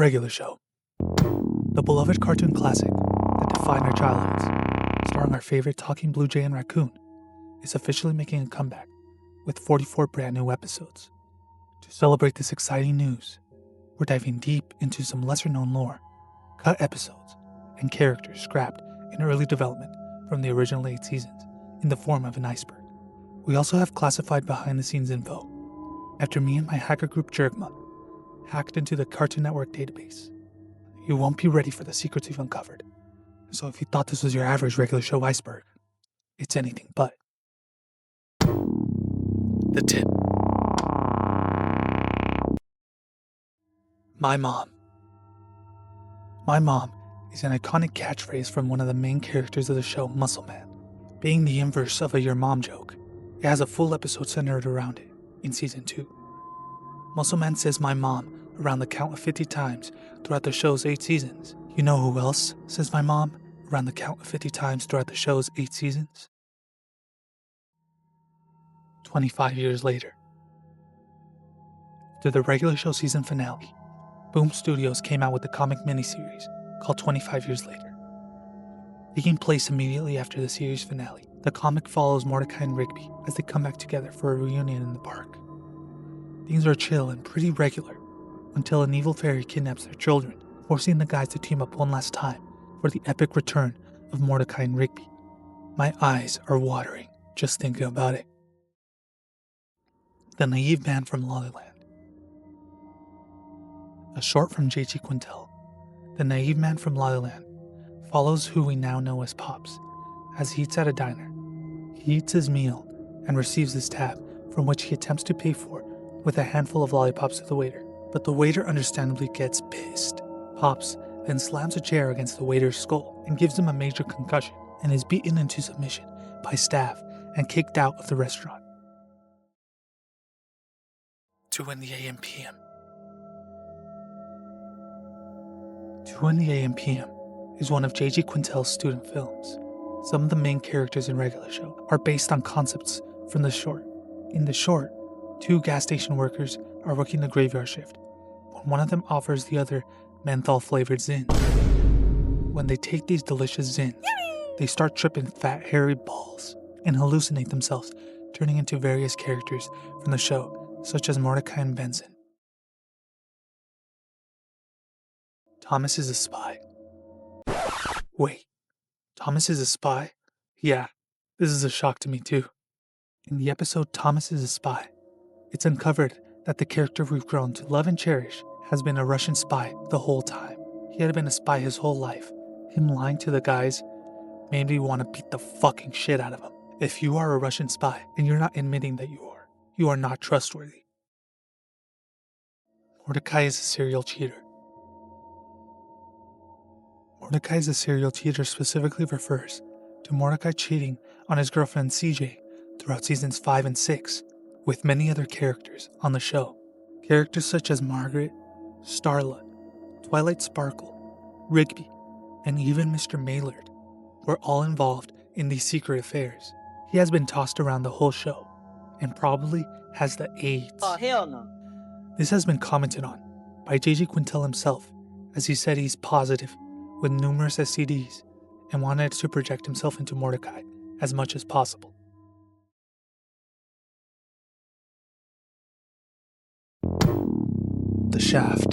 Regular Show, the beloved cartoon classic that defined our childhoods, starring our favorite talking blue jay and raccoon, is officially making a comeback with 44 brand new episodes. To celebrate this exciting news, we're diving deep into some lesser-known lore, cut episodes, and characters scrapped in early development from the original 8 seasons in the form of an iceberg. We also have classified behind-the-scenes info after me and my hacker group Jergma hacked into the Cartoon Network database. You won't be ready for the secrets we've uncovered, so if you thought this was your average Regular Show Iceberg, it's anything but. The tip. My mom. My mom is an iconic catchphrase from one of the main characters of the show, Muscle Man. Being the inverse of a your mom joke, it has a full episode centered around it in season 2. Muscle Man says my mom around the count of 50 times throughout the show's 8 seasons. You know who else says my mom around the count of 50 times throughout the show's 8 seasons? 25 years later. To the Regular Show season finale, Boom Studios came out with a comic miniseries called 25 Years Later. Taking place immediately after the series finale, the comic follows Mordecai and Rigby as they come back together for a reunion in the park. Things are chill and pretty regular until an evil fairy kidnaps their children, forcing the guys to team up one last time for the epic return of Mordecai and Rigby. My eyes are watering just thinking about it. The Naive Man from Lollyland. A short from J.G. Quintel, The Naive Man from Lollyland follows who we now know as Pops as he eats at a diner. He eats his meal and receives his tab, from which he attempts to pay for with a handful of lollipops to the waiter, but the waiter understandably gets pissed. Pops then slams a chair against the waiter's skull and gives him a major concussion and is beaten into submission by staff and kicked out of the restaurant. 2 in the AM PM. 2 in the AM PM is one of J.G. Quintel's student films. Some of the main characters in Regular Show are based on concepts from the short. In the short, 2 gas station workers are working the graveyard shift when one of them offers the other menthol-flavored Zin. When they take these delicious Zins, they start tripping fat, hairy balls and hallucinate themselves, turning into various characters from the show, such as Mordecai and Benson. Thomas is a spy. Wait, Thomas is a spy? Yeah, this is a shock to me too. In the episode Thomas is a Spy, it's uncovered that the character we've grown to love and cherish has been a Russian spy the whole time. He had been a spy his whole life. Him lying to the guys made me want to beat the fucking shit out of him. If you are a Russian spy and you're not admitting that you are not trustworthy. Mordecai is a serial cheater. Mordecai is a serial cheater specifically refers to Mordecai cheating on his girlfriend CJ throughout seasons 5 and 6, with many other characters on the show. Characters such as Margaret, Starla, Twilight Sparkle, Rigby, and even Mr. Maylard were all involved in these secret affairs. He has been tossed around the whole show, and probably has the AIDS. Oh, hell no. This has been commented on by J.G. Quintel himself, as he said he's positive with numerous STDs and wanted to project himself into Mordecai as much as possible. The Shaft.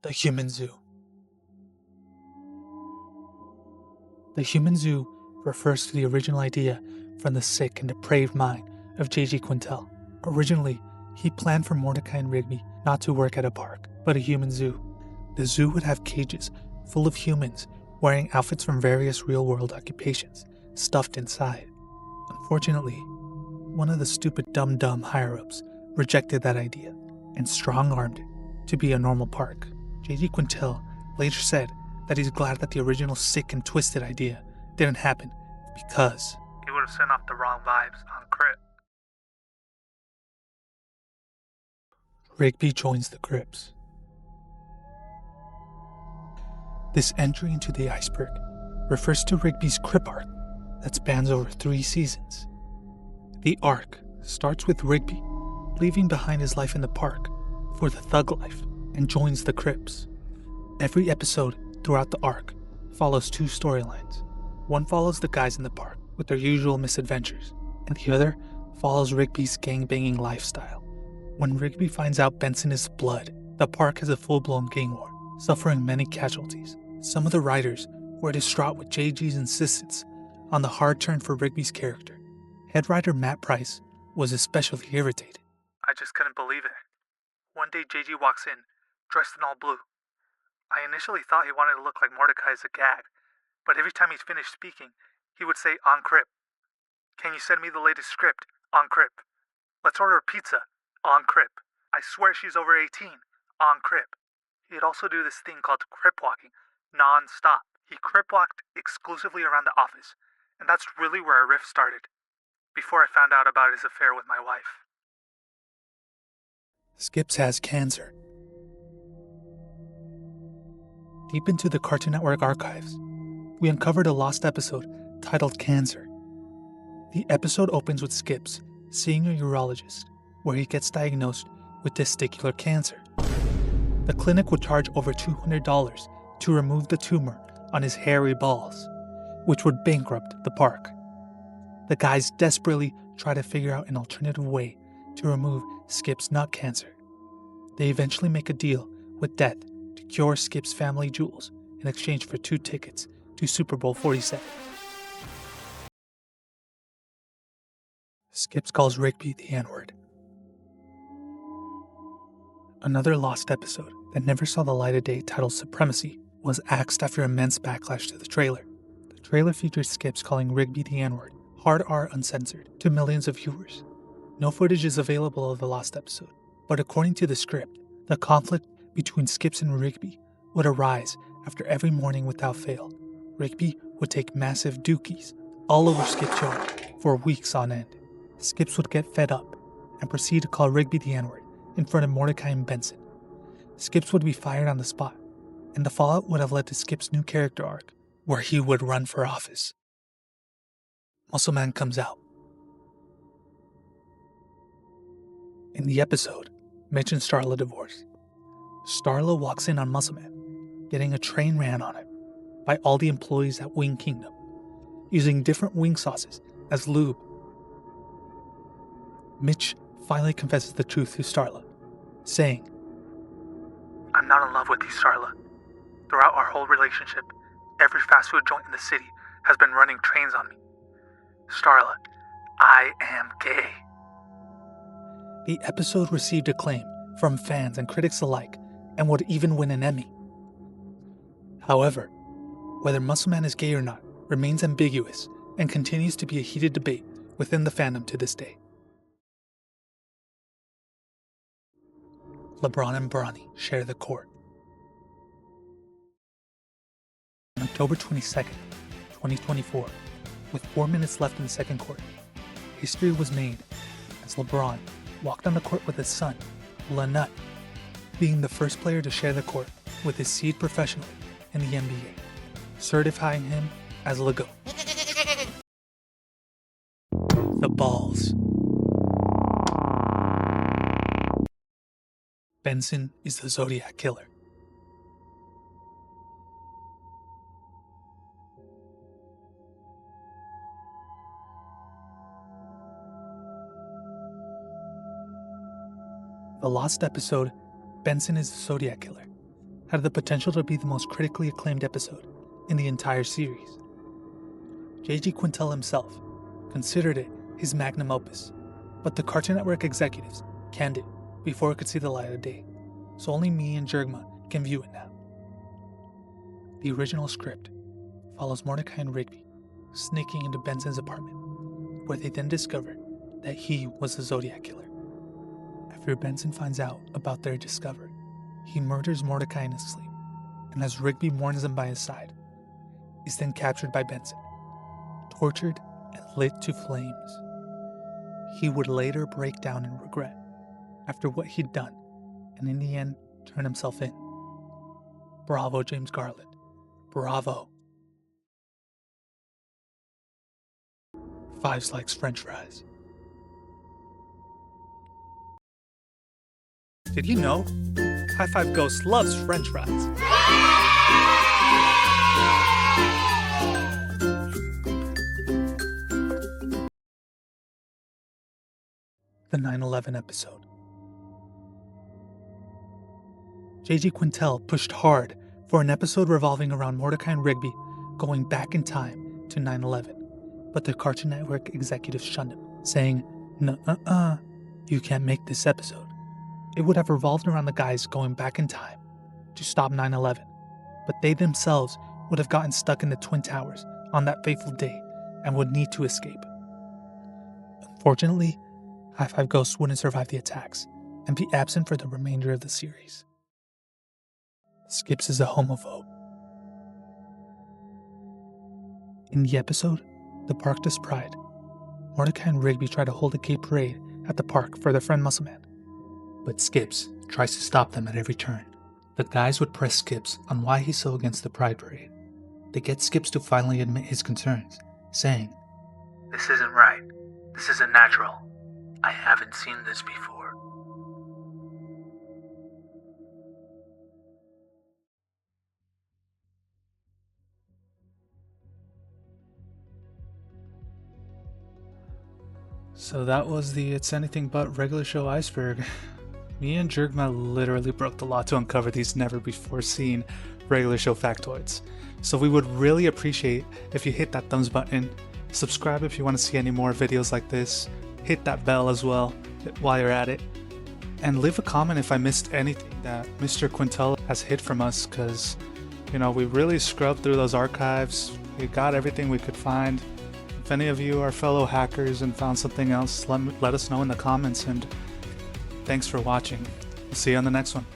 The Human Zoo. The Human Zoo refers to the original idea from the sick and depraved mind of J.G. Quintel. Originally, he planned for Mordecai and Rigby not to work at a park, but a human zoo. The zoo would have cages full of humans wearing outfits from various real-world occupations stuffed inside. Unfortunately, one of the stupid dumb higher-ups rejected that idea and strong-armed it to be a normal park. J.G. Quintel later said that he's glad that the original sick and twisted idea didn't happen because it would have sent off the wrong vibes on Crip. Rigby joins the Crips. This entry into the iceberg refers to Rigby's Crip arc that spans over 3 seasons. The arc starts with Rigby leaving behind his life in the park for the thug life and joins the Crips. Every episode throughout the arc follows two storylines. One follows the guys in the park with their usual misadventures, and the other follows Rigby's gang-banging lifestyle. When Rigby finds out Benson is blood, the park has a full-blown gang war, suffering many casualties. Some of the writers were distraught with JG's insistence on the hard turn for Rigby's character. Head writer Matt Price was especially irritated. I just couldn't believe it. One day JG walks in, dressed in all blue. I initially thought he wanted to look like Mordecai as a gag, but every time he'd finished speaking, he would say, "On Crip. Can you send me the latest script? On Crip. Let's order a pizza. On Crip. I swear she's over 18. On Crip." He'd also do this thing called Crip walking, non-stop. He Crip walked exclusively around the office, and that's really where our rift started, before I found out about his affair with my wife. Skips has cancer. Deep into the Cartoon Network archives, we uncovered a lost episode titled Cancer. The episode opens with Skips seeing a urologist, where he gets diagnosed with testicular cancer. The clinic would charge over $200 to remove the tumor on his hairy balls, which would bankrupt the park. The guys desperately try to figure out an alternative way to remove Skip's nut cancer. They eventually make a deal with Death to cure Skip's family jewels in exchange for 2 tickets to Super Bowl 47. Skips calls Rigby the N-word. Another lost episode that never saw the light of day, titled Supremacy, was axed after immense backlash to the trailer. The trailer featured Skips calling Rigby the N-word, hard R uncensored, to millions of viewers. No footage is available of the lost episode, but according to the script, the conflict between Skips and Rigby would arise after every morning without fail. Rigby would take massive dookies all over Skip's yard for weeks on end. Skips would get fed up and proceed to call Rigby the N-word in front of Mordecai and Benson. Skips would be fired on the spot, and the fallout would have led to Skip's new character arc, where he would run for office. Muscle Man comes out. In the episode, Mitch and Starla divorce. Starla walks in on Muscle Man, getting a train ran on him by all the employees at Wing Kingdom, using different wing sauces as lube. Mitch finally confesses the truth to Starla, saying, "I'm not in love with you, Starla. Throughout our whole relationship, every fast food joint in the city has been running trains on me. Starla, I am gay." The episode received acclaim from fans and critics alike and would even win an Emmy. However, whether Muscle Man is gay or not remains ambiguous and continues to be a heated debate within the fandom to this day. LeBron and Bronny share the court. On October 22nd, 2024, with 4 minutes left in the second quarter, history was made as LeBron walked on the court with his son, LeNut, being the first player to share the court with his seed professionally in the NBA, certifying him as LeGoat. The balls. Benson is the Zodiac Killer. The lost episode, Benson is the Zodiac Killer, had the potential to be the most critically acclaimed episode in the entire series. J.G. Quintel himself considered it his magnum opus, but the Cartoon Network executives canned it before it could see the light of day, so only me and Jergma can view it now. The original script follows Mordecai and Rigby sneaking into Benson's apartment, where they then discover that he was the Zodiac Killer. After Benson finds out about their discovery, he murders Mordecai in his sleep, and as Rigby mourns him by his side, is then captured by Benson, tortured and lit to flames. He would later break down in regret after what he'd done, and in the end, turn himself in. Bravo, James Garland. Bravo. 5 likes French fries. Did you know? High Five Ghost loves French fries. The 9/11 episode. J.G. Quintel pushed hard for an episode revolving around Mordecai and Rigby going back in time to 9/11, but the Cartoon Network executives shunned him, saying, "Nuh-uh, you can't make this episode." It would have revolved around the guys going back in time to stop 9/11, but they themselves would have gotten stuck in the Twin Towers on that fateful day and would need to escape. Unfortunately, High Five Ghost wouldn't survive the attacks and be absent for the remainder of the series. Skips is a homophobe. In the episode, The Park Does Pride, Mordecai and Rigby try to hold a gay parade at the park for their friend Muscleman, but Skips tries to stop them at every turn. The guys would press Skips on why he's so against the Pride Parade. They get Skips to finally admit his concerns, saying, This isn't right. This isn't natural. I haven't seen this before. So that was the It's Anything But Regular Show Iceberg. Me and Jergma literally broke the law to uncover these never-before-seen Regular Show factoids. So we would really appreciate if you hit that thumbs button, subscribe if you want to see any more videos like this, hit that bell as well while you're at it, and leave a comment if I missed anything that Mr. Quintel has hid from us, because, we really scrubbed through those archives. We got everything we could find. If any of you are fellow hackers and found something else, let us know in the comments, and thanks for watching. We'll see you on the next one.